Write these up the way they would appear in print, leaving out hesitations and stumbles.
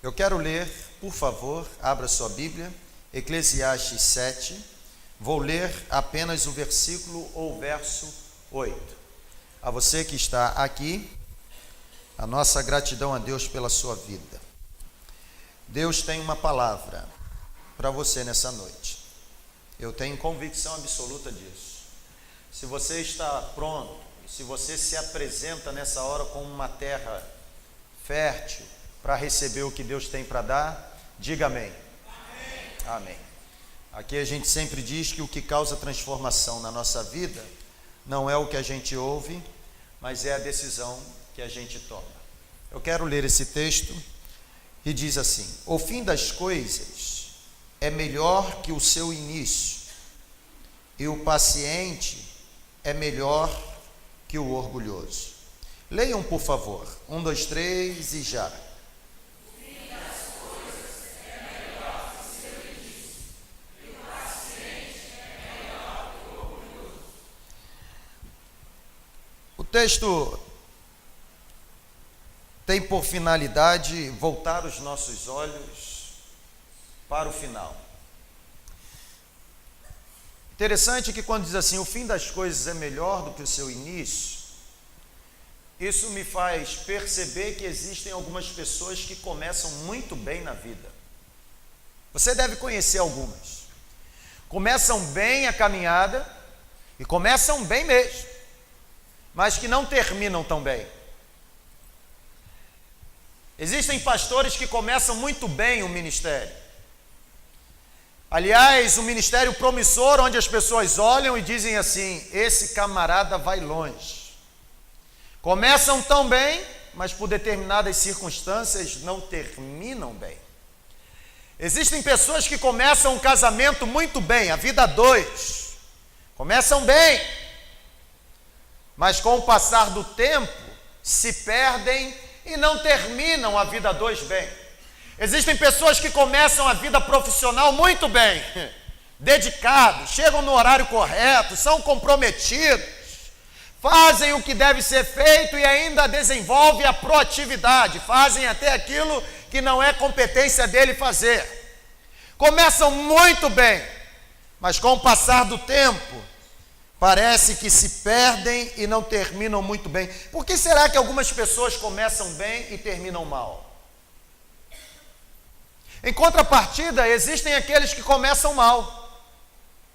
Eu quero ler, por favor, abra sua Bíblia, Eclesiastes 7, vou ler apenas o versículo ou verso 8. A você que está aqui, a nossa gratidão a Deus pela sua vida. Deus tem uma palavra para você nessa noite. Eu tenho convicção absoluta disso. Se você está pronto, se você se apresenta nessa hora como uma terra fértil para receber o que Deus tem para dar, diga amém. Amém. Amém. Aqui a gente sempre diz que o que causa transformação na nossa vida não é o que a gente ouve, mas é a decisão que a gente toma. Eu quero ler esse texto e diz assim: o fim das coisas é melhor que o seu início, e o paciente é melhor que o orgulhoso. Leiam, por favor. 1, 2, 3 e já. O texto tem por finalidade voltar os nossos olhos para o final. Interessante que quando diz assim, o fim das coisas é melhor do que o seu início, isso me faz perceber que existem algumas pessoas que começam muito bem na vida. Você deve conhecer algumas. Começam bem a caminhada e começam bem mesmo, mas que não terminam tão bem. Existem pastores que começam muito bem o ministério. Aliás, um ministério promissor, onde as pessoas olham e dizem assim: esse camarada vai longe. Começam tão bem, mas por determinadas circunstâncias não terminam bem. Existem pessoas que começam um casamento muito bem, a vida a dois. Começam bem, mas com o passar do tempo se perdem e não terminam a vida a dois bem. Existem pessoas que começam a vida profissional muito bem, dedicados, chegam no horário correto, são comprometidos, fazem o que deve ser feito e ainda desenvolvem a proatividade, fazem até aquilo que não é competência dele fazer. Começam muito bem, mas com o passar do tempo, parece que se perdem e não terminam muito bem. Por que será que algumas pessoas começam bem e terminam mal? Em contrapartida, existem aqueles que começam mal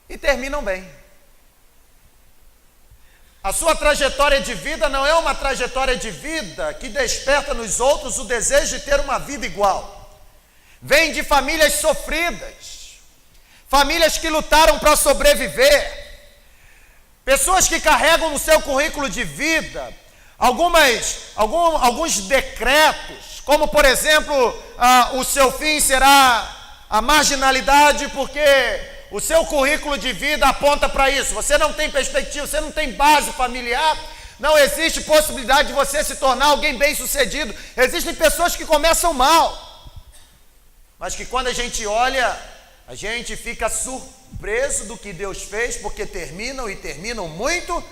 e terminam bem. A sua trajetória de vida não é uma trajetória de vida que desperta nos outros o desejo de ter uma vida igual. Vem de famílias sofridas, famílias que lutaram para sobreviver, pessoas que carregam no seu currículo de vida alguns decretos, como por exemplo, o seu fim será a marginalidade, porque o seu currículo de vida aponta para isso. Você não tem perspectiva, você não tem base familiar, não existe possibilidade de você se tornar alguém bem-sucedido. Existem pessoas que começam mal, mas que quando a gente olha, a gente fica surpreso do que Deus fez, porque terminam e terminam muito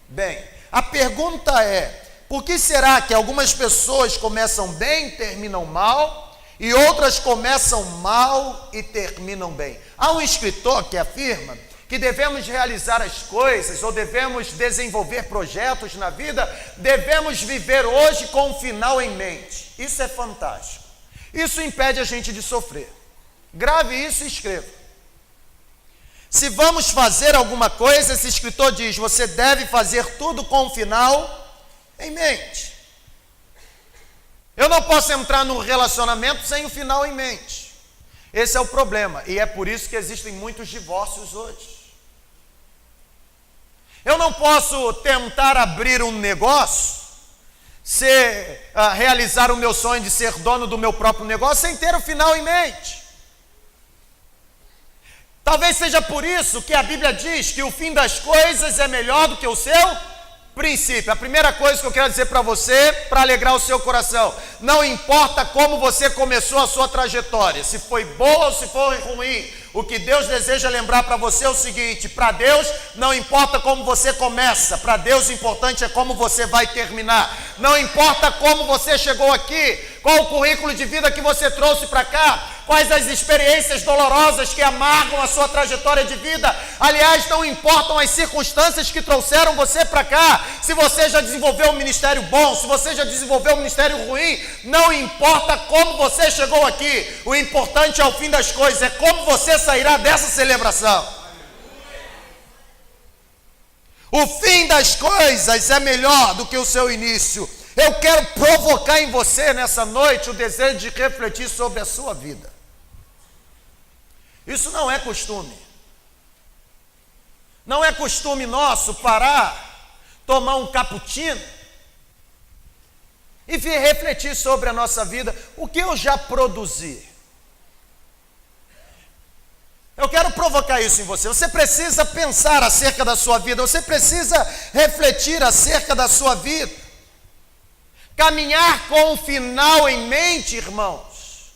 bem. A pergunta é: por que será que algumas pessoas começam bem e terminam mal, e outras começam mal e terminam bem? Há um escritor que afirma que devemos realizar as coisas, ou devemos desenvolver projetos na vida, devemos viver hoje com um final em mente. Isso é fantástico. Isso impede a gente de sofrer. Grave isso e escreva. Se vamos fazer alguma coisa, esse escritor diz: você deve fazer tudo com um final em mente. Eu não posso entrar num relacionamento sem o final em mente. Esse é o problema, e é por isso que existem muitos divórcios hoje. Eu não posso tentar abrir um negócio, realizar o meu sonho de ser dono do meu próprio negócio sem ter o final em mente. Talvez seja por isso que a Bíblia diz que o fim das coisas é melhor do que o seu princípio. A primeira coisa que eu quero dizer para você, para alegrar o seu coração: não importa como você começou a sua trajetória, se foi boa ou se foi ruim, O que Deus deseja lembrar para você é o seguinte: para Deus não importa como você começa, para Deus o importante é como você vai terminar. Não importa como você chegou aqui, qual o currículo de vida que você trouxe para cá, quais as experiências dolorosas que amargam a sua trajetória de vida. Aliás, não importam as circunstâncias que trouxeram você para cá. Se você já desenvolveu um ministério bom, se você já desenvolveu um ministério ruim, não importa como você chegou aqui. O importante ao fim das coisas é como você sairá dessa celebração. O fim das coisas é melhor do que o seu início. Eu quero provocar em você nessa noite o desejo de refletir sobre a sua vida. Isso não é costume. Não é costume nosso parar, tomar um cappuccino e vir refletir sobre a nossa vida. O que eu já produzi? Eu quero provocar isso em você. Você precisa pensar acerca da sua vida. Você precisa refletir acerca da sua vida. Caminhar com o final em mente, irmãos,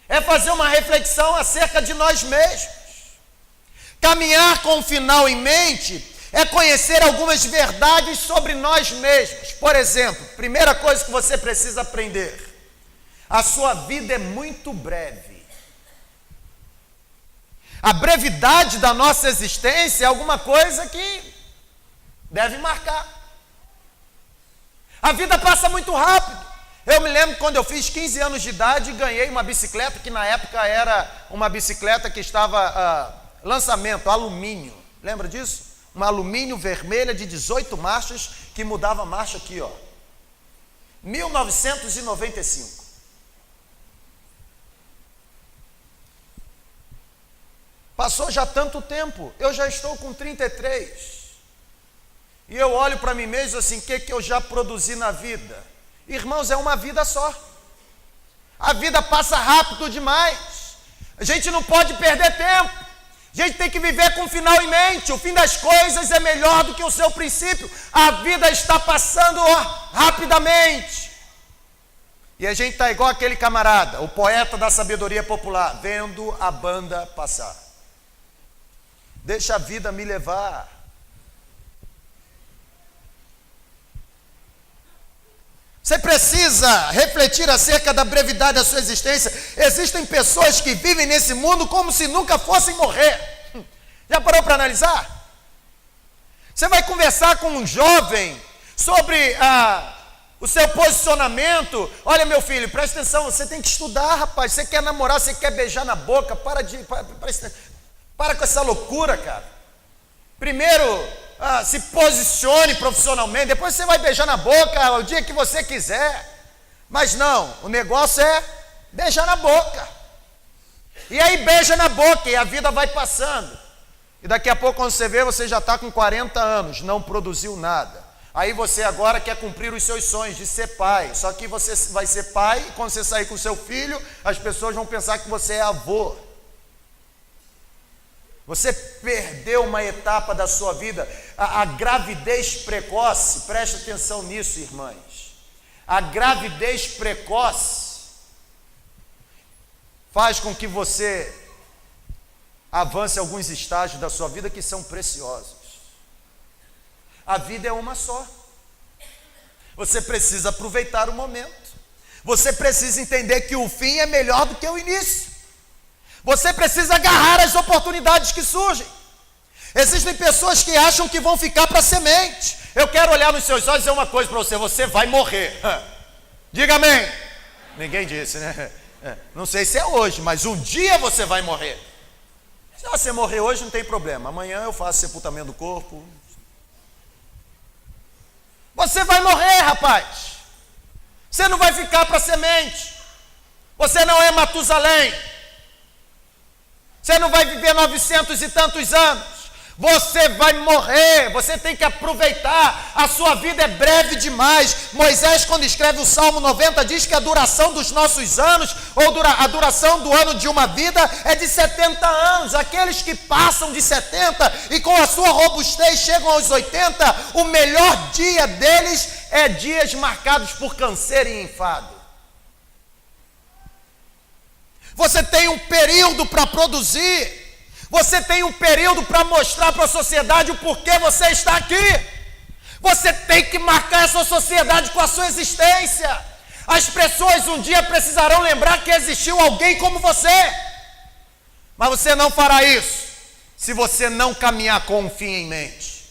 é fazer uma reflexão acerca de nós mesmos. Caminhar com o final em mente é conhecer algumas verdades sobre nós mesmos. Por exemplo, primeira coisa que você precisa aprender: a sua vida é muito breve. A brevidade da nossa existência é alguma coisa que deve marcar. A vida passa muito rápido. Eu me lembro quando eu fiz 15 anos de idade e ganhei uma bicicleta, que na época era uma bicicleta que estava lançamento, alumínio. Lembra disso? Uma alumínio vermelha de 18 marchas que mudava a marcha aqui, ó. 1995. Passou já tanto tempo, eu já estou com 33. E eu olho para mim mesmo assim, o que eu já produzi na vida? Irmãos, é uma vida só. A vida passa rápido demais. A gente não pode perder tempo. A gente tem que viver com o final em mente. O fim das coisas é melhor do que o seu princípio. A vida está passando rapidamente. E a gente está igual aquele camarada, o poeta da sabedoria popular, vendo a banda passar. Deixa a vida me levar. Você precisa refletir acerca da brevidade da sua existência. Existem pessoas que vivem nesse mundo como se nunca fossem morrer. Já parou para analisar? Você vai conversar com um jovem sobre o seu posicionamento. Olha, meu filho, presta atenção, você tem que estudar, rapaz. Você quer namorar, você quer beijar na boca, para com essa loucura, cara. Primeiro, se posicione profissionalmente, depois você vai beijar na boca o dia que você quiser. Mas não, o negócio é beijar na boca. E aí beija na boca e a vida vai passando. E daqui a pouco, quando você vê, você já está com 40 anos, não produziu nada. Aí você agora quer cumprir os seus sonhos de ser pai. Só que você vai ser pai e quando você sair com seu filho, as pessoas vão pensar que você é avô. Você perdeu uma etapa da sua vida. A gravidez precoce, preste atenção nisso, irmãs. A gravidez precoce faz com que você avance alguns estágios da sua vida que são preciosos. A vida é uma só. Você precisa aproveitar o momento. Você precisa entender que o fim é melhor do que o início. Você precisa agarrar as oportunidades que surgem. Existem pessoas que acham que vão ficar para semente. Eu quero olhar nos seus olhos e dizer uma coisa para você: você vai morrer. Diga amém. Ninguém disse, né? Não sei se é hoje, mas um dia você vai morrer. Se você morrer hoje, não tem problema. Amanhã eu faço sepultamento do corpo. Você vai morrer, rapaz. Você não vai ficar para semente. Você não é Matusalém. Você não vai viver 900 e tantos anos. Você vai morrer. Você tem que aproveitar. A sua vida é breve demais. Moisés, quando escreve o Salmo 90, diz que a duração dos nossos anos, ou a duração do ano de uma vida, é de 70 anos. Aqueles que passam de 70 e com a sua robustez chegam aos 80, o melhor dia deles é dias marcados por canseiro e enfado. Você tem um período para produzir. Você tem um período para mostrar para a sociedade o porquê você está aqui. Você tem que marcar essa sociedade com a sua existência. As pessoas um dia precisarão lembrar que existiu alguém como você. Mas você não fará isso se você não caminhar com um fim em mente.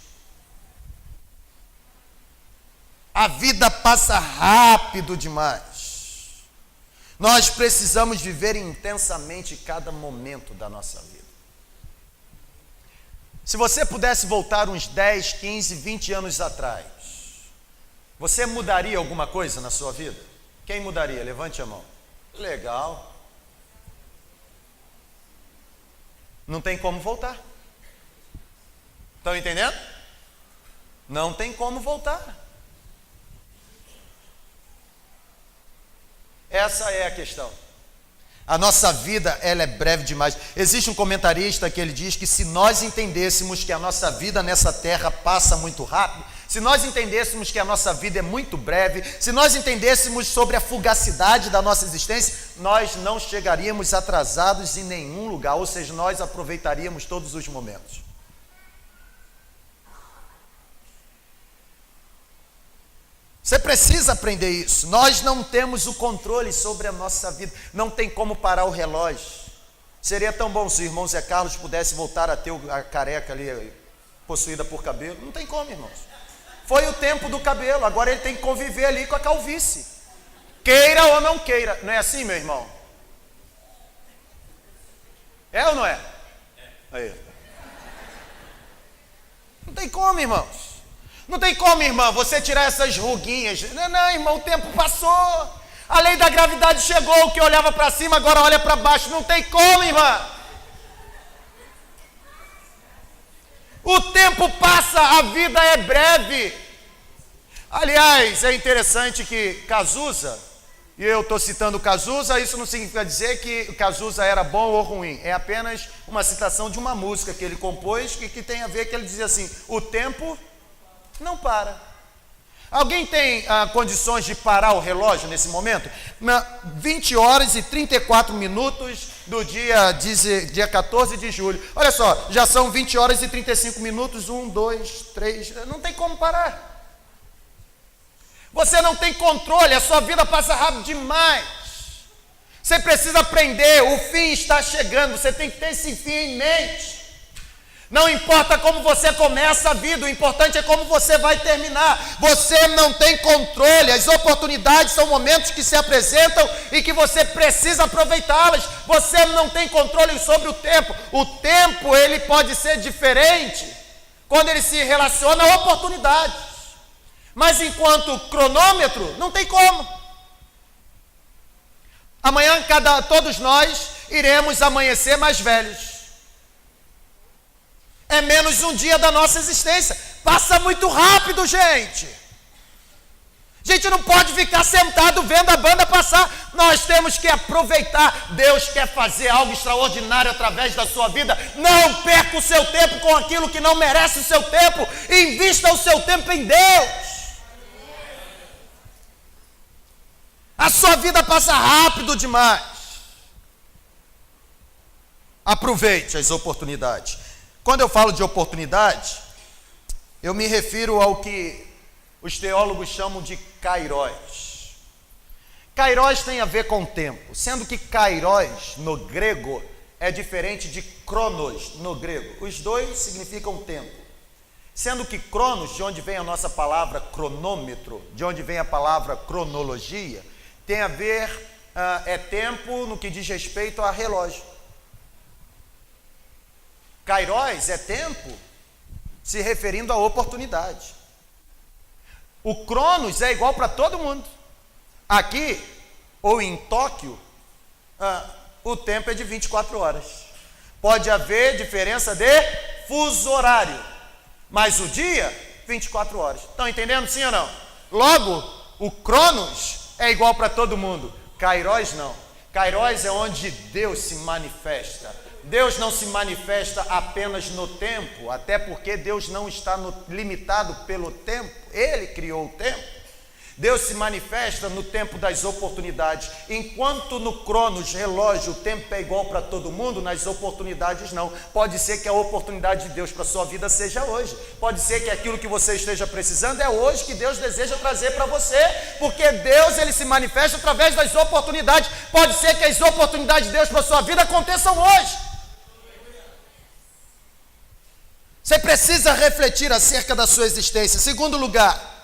A vida passa rápido demais. Nós precisamos viver intensamente cada momento da nossa vida. Se você pudesse voltar uns 10, 15, 20 anos atrás, você mudaria alguma coisa na sua vida? Quem mudaria? Levante a mão. Legal. Não tem como voltar. Estão entendendo? Não tem como voltar. Essa é a questão. A nossa vida, ela é breve demais. Existe um comentarista que ele diz que se nós entendêssemos que a nossa vida nessa terra passa muito rápido, se nós entendêssemos que a nossa vida é muito breve, se nós entendêssemos sobre a fugacidade da nossa existência, nós não chegaríamos atrasados em nenhum lugar, ou seja, nós aproveitaríamos todos os momentos. Você precisa aprender isso. Nós não temos o controle sobre a nossa vida. Não tem como parar o relógio. Seria tão bom se o irmão Zé Carlos pudesse voltar a ter a careca ali, possuída por cabelo. Não tem como, irmãos. Foi o tempo do cabelo. Agora ele tem que conviver ali com a calvície. Queira ou não queira. Não é assim, meu irmão? É ou não é? Aí. Não tem como, irmãos. Não tem como, irmã, você tirar essas ruguinhas. Não, irmão, o tempo passou. A lei da gravidade chegou, o que olhava para cima agora olha para baixo. Não tem como, irmã. O tempo passa, a vida é breve. Aliás, é interessante que Cazuza, e eu estou citando Cazuza, isso não significa dizer que Cazuza era bom ou ruim. É apenas uma citação de uma música que ele compôs, que tem a ver, que ele dizia assim: o tempo não para. Alguém tem condições de parar o relógio nesse momento? 20 horas e 34 minutos do dia 14 de julho. Olha só, já são 20 horas e 35 minutos. 1, 2, 3. Não tem como parar. Você não tem controle, a sua vida passa rápido demais. Você precisa aprender, o fim está chegando. Você tem que ter esse fim em mente. Não importa como você começa a vida, o importante é como você vai terminar. Você não tem controle, as oportunidades são momentos que se apresentam e que você precisa aproveitá-las. Você não tem controle sobre o tempo. O tempo, ele pode ser diferente quando ele se relaciona a oportunidades. Mas enquanto cronômetro, não tem como. Amanhã, todos nós iremos amanhecer mais velhos. É menos um dia da nossa existência. Passa muito rápido, gente. A gente não pode ficar sentado vendo a banda passar. Nós temos que aproveitar. Deus quer fazer algo extraordinário através da sua vida. Não perca o seu tempo com aquilo que não merece o seu tempo. Invista o seu tempo em Deus. A sua vida passa rápido demais. Aproveite as oportunidades. Quando eu falo de oportunidade, eu me refiro ao que os teólogos chamam de kairos. Kairos tem a ver com tempo, sendo que kairos no grego é diferente de cronos no grego. Os dois significam tempo. Sendo que cronos, de onde vem a nossa palavra cronômetro, de onde vem a palavra cronologia, tem a ver, é tempo no que diz respeito a relógio. Kairos é tempo se referindo à oportunidade. O Cronos é igual para todo mundo. Aqui, ou em Tóquio, o tempo é de 24 horas. Pode haver diferença de fuso horário, mas o dia, 24 horas. Estão entendendo, sim ou não? Logo, o Cronos é igual para todo mundo. Kairos não. Kairos é onde Deus se manifesta. Deus não se manifesta apenas no tempo, até porque Deus não está limitado pelo tempo. Ele criou o tempo. Deus se manifesta no tempo das oportunidades. Enquanto no Cronos, relógio, o tempo é igual para todo mundo, nas oportunidades não. Pode ser que a oportunidade de Deus para a sua vida seja hoje. Pode ser que aquilo que você esteja precisando é hoje que Deus deseja trazer para você. Porque Deus, ele se manifesta através das oportunidades. Pode ser que as oportunidades de Deus para a sua vida aconteçam hoje. Você precisa refletir acerca da sua existência. Segundo lugar,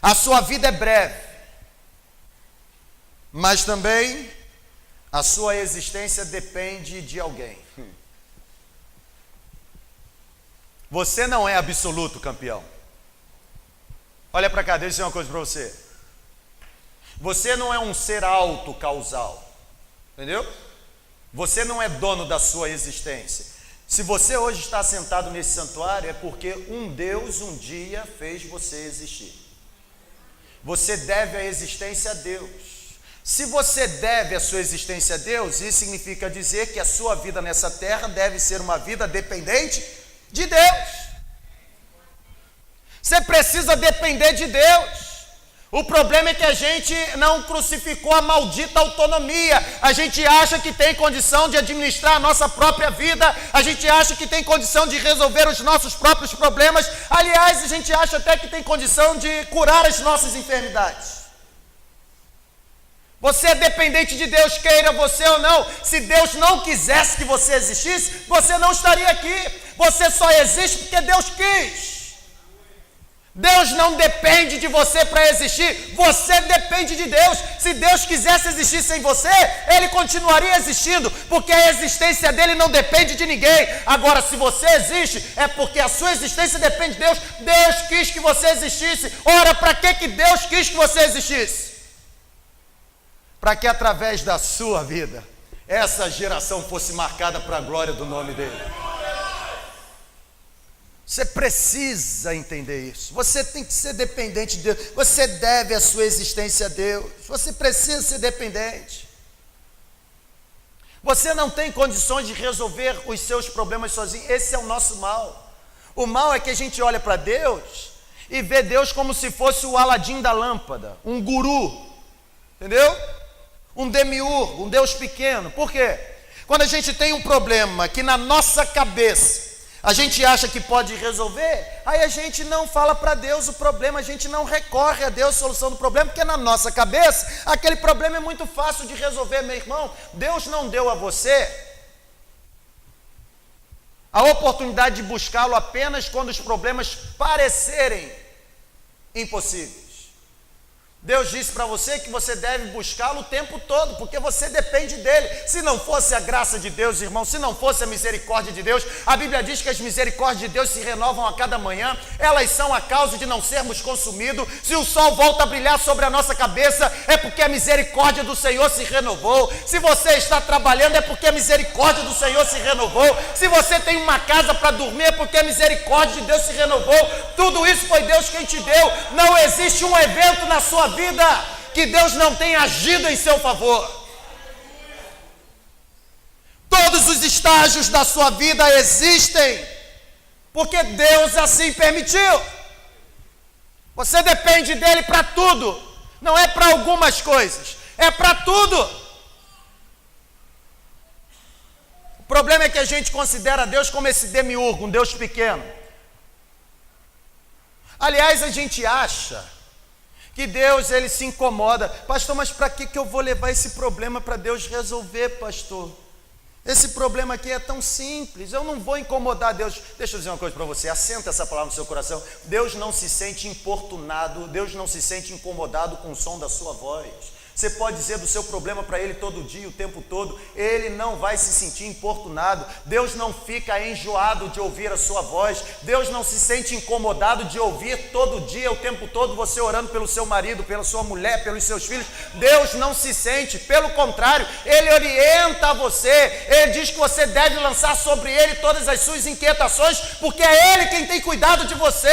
a sua vida é breve, mas também a sua existência depende de alguém. Você não é absoluto, campeão. Olha para cá, deixa eu dizer uma coisa para você. Você não é um ser autocausal, entendeu? Você não é dono da sua existência. Se você hoje está sentado nesse santuário, é porque um Deus um dia fez você existir. Você deve a existência a Deus. Se você deve a sua existência a Deus, isso significa dizer que a sua vida nessa terra deve ser uma vida dependente de Deus. Você precisa depender de Deus. O problema é que a gente não crucificou a maldita autonomia. A gente acha que tem condição de administrar a nossa própria vida. A gente acha que tem condição de resolver os nossos próprios problemas. Aliás, a gente acha até que tem condição de curar as nossas enfermidades. Você é dependente de Deus, queira você ou não. Se Deus não quisesse que você existisse, você não estaria aqui. Você só existe porque Deus quis. Deus não depende de você para existir, você depende de Deus. Se Deus quisesse existir sem você, Ele continuaria existindo, porque a existência dele não depende de ninguém. Agora, se você existe, é porque a sua existência depende de Deus. Deus quis que você existisse. Ora, para que Deus quis que você existisse? Para que através da sua vida, essa geração fosse marcada para a glória do nome dele. Você precisa entender isso. Você tem que ser dependente de Deus. Você deve a sua existência a Deus. Você precisa ser dependente. Você não tem condições de resolver os seus problemas sozinho. Esse é o nosso mal. O mal é que a gente olha para Deus e vê Deus como se fosse o Aladim da lâmpada, um guru, entendeu? Um demiurgo, um Deus pequeno. Por quê? Quando a gente tem um problema que na nossa cabeça a gente acha que pode resolver, aí a gente não fala para Deus o problema, a gente não recorre a Deus a solução do problema, porque na nossa cabeça aquele problema é muito fácil de resolver, meu irmão. Deus não deu a você a oportunidade de buscá-lo apenas quando os problemas parecerem impossíveis. Deus disse para você que você deve buscá-lo o tempo todo, porque você depende dele. Se não fosse a graça de Deus, irmão, se não fosse a misericórdia de Deus, a Bíblia diz que as misericórdias de Deus se renovam a cada manhã. Elas são a causa de não sermos consumidos. Se o sol volta a brilhar sobre a nossa cabeça, é porque a misericórdia do Senhor se renovou. Se você está trabalhando, é porque a misericórdia do Senhor se renovou. Se você tem uma casa para dormir, é porque a misericórdia de Deus se renovou. Tudo isso foi Deus quem te deu. Não existe um evento na sua vida que Deus não tenha agido em seu favor. Todos os estágios da sua vida existem porque Deus assim permitiu. Você depende dele para tudo. Não é para algumas coisas, é para tudo. O problema é que a gente considera Deus como esse demiurgo, um Deus pequeno. Aliás, a gente acha que Deus, ele se incomoda. Pastor, mas para que eu vou levar esse problema para Deus resolver, pastor? Esse problema aqui é tão simples, eu não vou incomodar Deus. Deixa eu dizer uma coisa para você, assenta essa palavra no seu coração. Deus não se sente importunado, Deus não se sente incomodado com o som da sua voz. Você pode dizer do seu problema para Ele todo dia, o tempo todo, Ele não vai se sentir importunado. Deus não fica enjoado de ouvir a sua voz. Deus não se sente incomodado de ouvir todo dia, o tempo todo, você orando pelo seu marido, pela sua mulher, pelos seus filhos. Deus não se sente, pelo contrário, Ele orienta você. Ele diz que você deve lançar sobre Ele todas as suas inquietações, porque é Ele quem tem cuidado de você.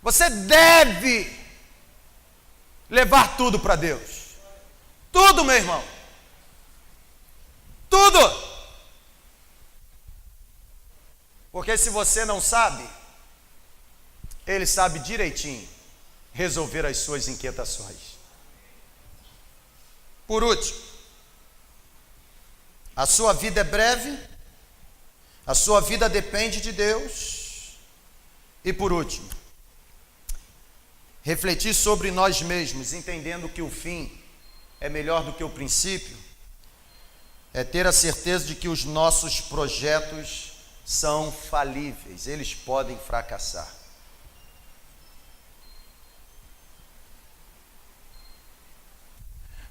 Você deve levar tudo para Deus. Tudo, meu irmão. Tudo. Porque se você não sabe, Ele sabe direitinho resolver as suas inquietações. Por último, a sua vida é breve, a sua vida depende de Deus. E por último, refletir sobre nós mesmos, entendendo que o fim é melhor do que o princípio, é ter a certeza de que os nossos projetos são falíveis, eles podem fracassar.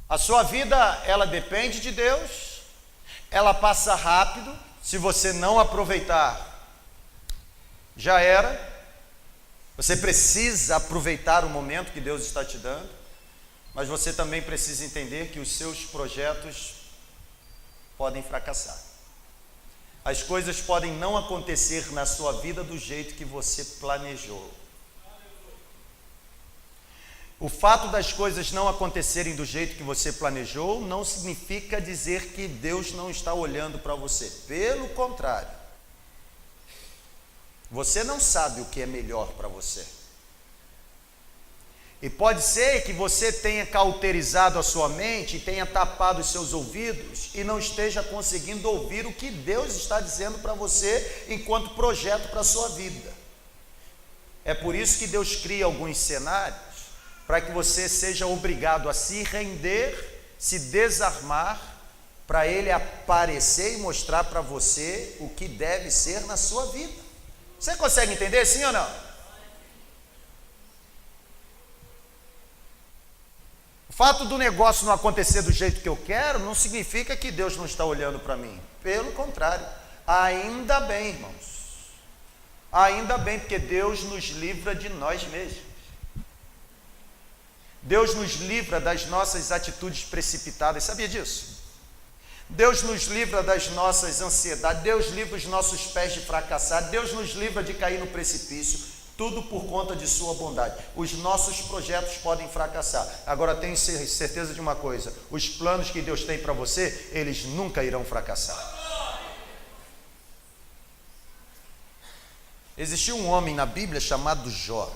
A sua vida, ela depende de Deus, ela passa rápido, se você não aproveitar, já era. Você precisa aproveitar o momento que Deus está te dando, mas você também precisa entender que os seus projetos podem fracassar. As coisas podem não acontecer na sua vida do jeito que você planejou. O fato das coisas não acontecerem do jeito que você planejou não significa dizer que Deus não está olhando para você. Pelo contrário, você não sabe o que é melhor para você. E pode ser que você tenha cauterizado a sua mente, tenha tapado os seus ouvidos e não esteja conseguindo ouvir o que Deus está dizendo para você enquanto projeto para a sua vida. É por isso que Deus cria alguns cenários para que você seja obrigado a se render, se desarmar, para Ele aparecer e mostrar para você o que deve ser na sua vida. Você consegue entender, sim ou não? O fato do negócio não acontecer do jeito que eu quero não significa que Deus não está olhando para mim. Pelo contrário, ainda bem, irmãos. Ainda bem, porque Deus nos livra de nós mesmos. Deus nos livra das nossas atitudes precipitadas, sabia disso? Deus nos livra das nossas ansiedades, Deus livra os nossos pés de fracassar, Deus nos livra de cair no precipício, tudo por conta de sua bondade. Os nossos projetos podem fracassar. Agora tenho certeza de uma coisa, os planos que Deus tem para você, eles nunca irão fracassar. Existiu um homem na Bíblia chamado Jó.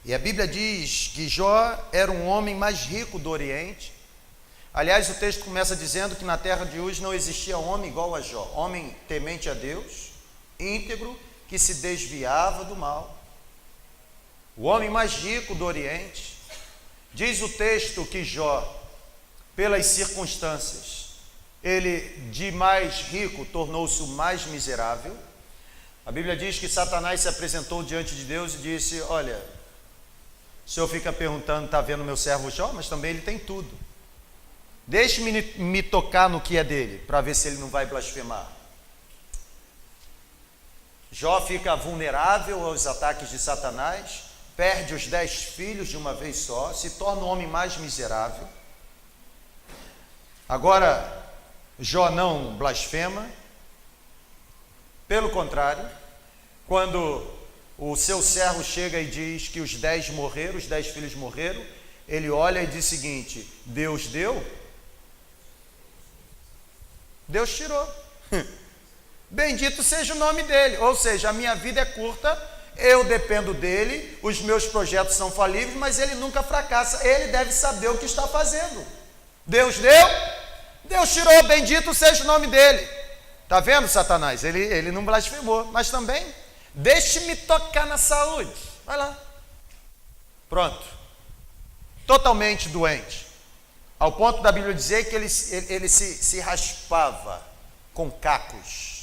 E a Bíblia diz que Jó era um homem mais rico do Oriente. Aliás, o texto começa dizendo que na terra de Uz não existia homem igual a Jó. Homem temente a Deus, íntegro, que se desviava do mal. O homem mais rico do Oriente. Diz o texto que Jó, pelas circunstâncias, ele de mais rico tornou-se o mais miserável. A Bíblia diz que Satanás se apresentou diante de Deus e disse: olha, o senhor fica perguntando, está vendo meu servo Jó, mas também ele tem tudo. Deixe-me me tocar no que é dele, para ver se ele não vai blasfemar. Jó fica vulnerável aos ataques de Satanás, perde os 10 filhos de uma vez só, se torna o homem mais miserável. Agora, Jó não blasfema. Pelo contrário, quando o seu servo chega e diz que os 10 morreram, os 10 filhos morreram, ele olha e diz o seguinte: Deus deu, Deus tirou. Bendito seja o nome dele. Ou seja, a minha vida é curta, eu dependo dele, os meus projetos são falíveis, mas ele nunca fracassa. Ele deve saber o que está fazendo. Deus deu, Deus tirou, bendito seja o nome dele. Está vendo, Satanás? Ele não blasfemou, mas também, deixe-me tocar na saúde. Vai lá. Pronto. Totalmente doente. Ao ponto da Bíblia dizer que ele se raspava com cacos.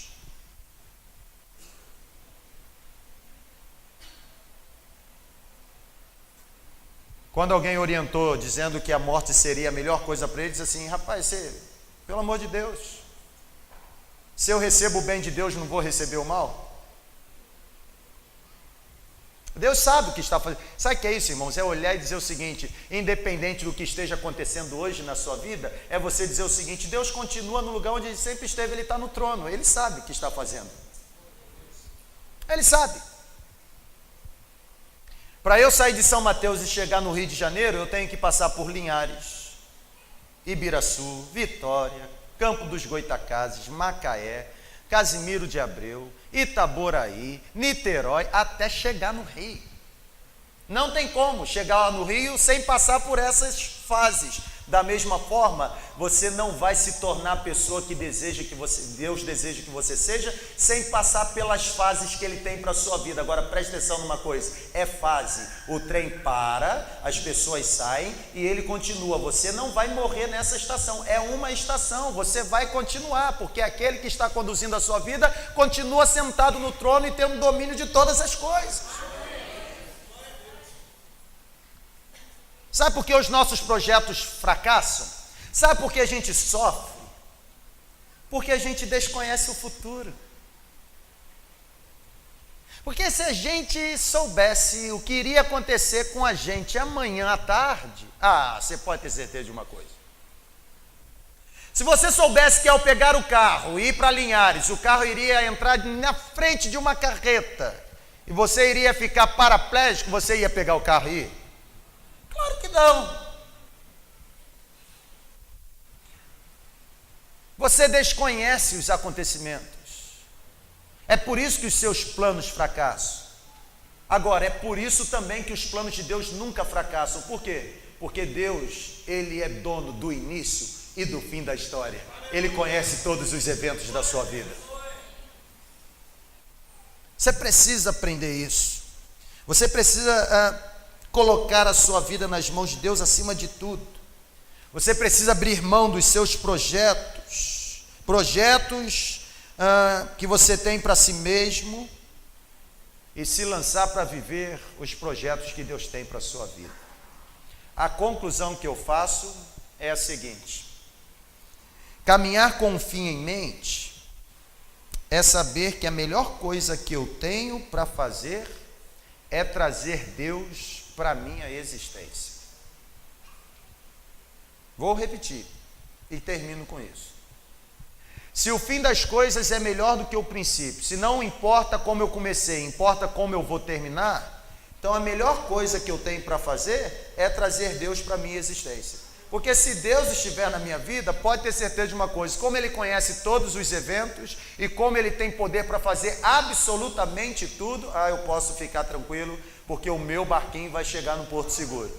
Quando alguém orientou, dizendo que a morte seria a melhor coisa para ele, disse assim: rapaz, você, pelo amor de Deus, se eu recebo o bem de Deus, não vou receber o mal? Deus sabe o que está fazendo. Sabe o que é isso, irmãos? É olhar e dizer o seguinte: independente do que esteja acontecendo hoje na sua vida, é você dizer o seguinte: Deus continua no lugar onde Ele sempre esteve, Ele está no trono, Ele sabe o que está fazendo. Ele sabe. Para eu sair de São Mateus e chegar no Rio de Janeiro, eu tenho que passar por Linhares, Ibiraçu, Vitória, Campo dos Goitacazes, Macaé, Casimiro de Abreu, Itaboraí, Niterói, até chegar no Rio. Não tem como chegar lá no Rio sem passar por essas fases. Da mesma forma, você não vai se tornar a pessoa que Deus deseja que você seja, sem passar pelas fases que Ele tem para a sua vida. Agora, preste atenção numa coisa, é fase, o trem para, as pessoas saem e ele continua. Você não vai morrer nessa estação, é uma estação, você vai continuar, porque aquele que está conduzindo a sua vida, continua sentado no trono e tendo domínio de todas as coisas. Sabe por que os nossos projetos fracassam? Sabe por que a gente sofre? Porque a gente desconhece o futuro. Porque se a gente soubesse o que iria acontecer com a gente amanhã à tarde, você pode ter certeza de uma coisa. Se você soubesse que ao pegar o carro e ir para Linhares, o carro iria entrar na frente de uma carreta e você iria ficar paraplégico, você ia pegar o carro e ir? Claro que não. Você desconhece os acontecimentos. É por isso que os seus planos fracassam. Agora, é por isso também que os planos de Deus nunca fracassam. Por quê? Porque Deus, Ele é dono do início e do fim da história. Ele conhece todos os eventos da sua vida. Você precisa aprender isso. Você precisa colocar a sua vida nas mãos de Deus acima de tudo. Você precisa abrir mão dos seus projetos que você tem para si mesmo e se lançar para viver os projetos que Deus tem para a sua vida. A conclusão que eu faço é a seguinte: caminhar com um fim em mente é saber que a melhor coisa que eu tenho para fazer é trazer Deus para a minha existência. Vou repetir e termino com isso. Se o fim das coisas é melhor do que o princípio, se não importa como eu comecei, importa como eu vou terminar, então a melhor coisa que eu tenho para fazer é trazer Deus para a minha existência. Porque se Deus estiver na minha vida, pode ter certeza de uma coisa: como Ele conhece todos os eventos e como Ele tem poder para fazer absolutamente tudo, eu posso ficar tranquilo, porque o meu barquinho vai chegar no porto seguro.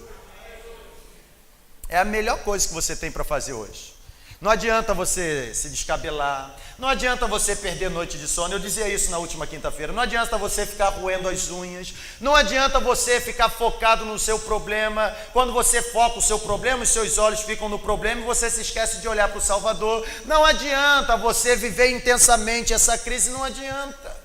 É a melhor coisa que você tem para fazer hoje. Não adianta você se descabelar, não adianta você perder noite de sono. Eu dizia isso na última quinta-feira. Não adianta você ficar roendo as unhas, não adianta você ficar focado no seu problema. Quando você foca o seu problema, os seus olhos ficam no problema e você se esquece de olhar para o Salvador. Não adianta você viver intensamente essa crise, não adianta.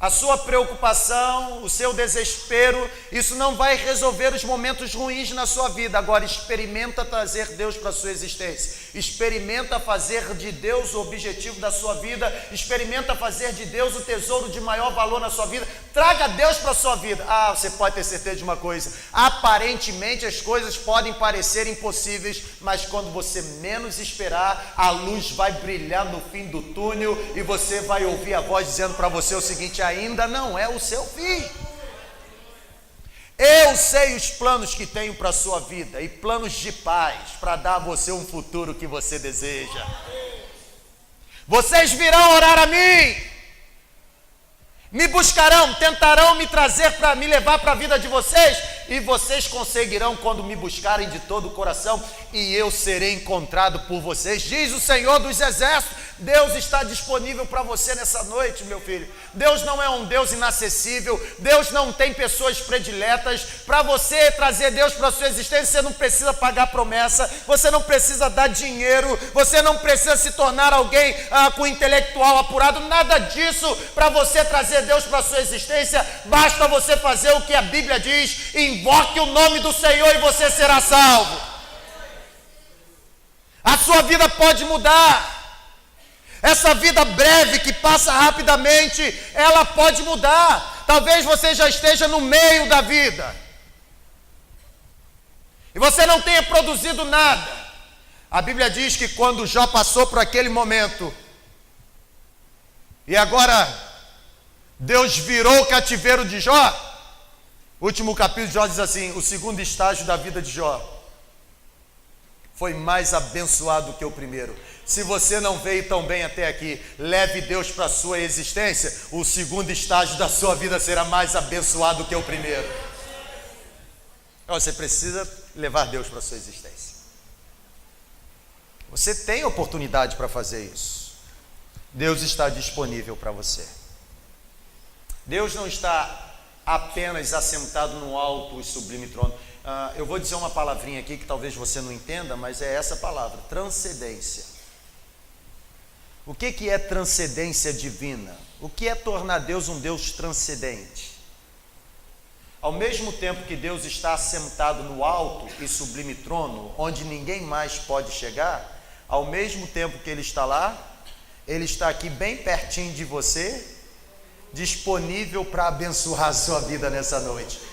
A sua preocupação, o seu desespero, isso não vai resolver os momentos ruins na sua vida. Agora, experimenta trazer Deus para a sua existência. Experimenta fazer de Deus o objetivo da sua vida. Experimenta fazer de Deus o tesouro de maior valor na sua vida. Traga Deus para a sua vida. Você pode ter certeza de uma coisa: aparentemente as coisas podem parecer impossíveis, mas quando você menos esperar, a luz vai brilhar no fim do túnel e você vai ouvir a voz dizendo para você o seguinte: ainda não é o seu fim. Eu sei os planos que tenho para a sua vida, e planos de paz, para dar a você um futuro que você deseja. Vocês virão orar a mim, me buscarão, tentarão me trazer para me levar para a vida de vocês, e vocês conseguirão quando me buscarem de todo o coração, e eu serei encontrado por vocês, diz o Senhor dos Exércitos. Deus está disponível para você nessa noite, meu filho. Deus não é um Deus inacessível, Deus não tem pessoas prediletas. Para você trazer Deus para a sua existência, você não precisa pagar promessa, você não precisa dar dinheiro, você não precisa se tornar alguém com intelectual apurado, nada disso. Para você trazer Deus para a sua existência, basta você fazer o que a Bíblia diz: invoque o nome do Senhor e você será salvo. A sua vida pode mudar. Essa vida breve que passa rapidamente, ela pode mudar. Talvez você já esteja no meio da vida e você não tenha produzido nada. A Bíblia diz que quando Jó passou por aquele momento, e agora Deus virou o cativeiro de Jó, o último capítulo de Jó diz assim: o segundo estágio da vida de Jó foi mais abençoado que o primeiro. Se você não veio tão bem até aqui, leve Deus para a sua existência, o segundo estágio da sua vida será mais abençoado que o primeiro. Você precisa levar Deus para a sua existência. Você tem oportunidade para fazer isso. Deus está disponível para você. Deus não está apenas assentado no alto e sublime trono. Eu vou dizer uma palavrinha aqui que talvez você não entenda, mas é essa palavra, transcendência. O que é transcendência divina? O que é tornar Deus um Deus transcendente? Ao mesmo tempo que Deus está assentado no alto e sublime trono, onde ninguém mais pode chegar, ao mesmo tempo que Ele está lá, Ele está aqui bem pertinho de você, disponível para abençoar a sua vida nessa noite.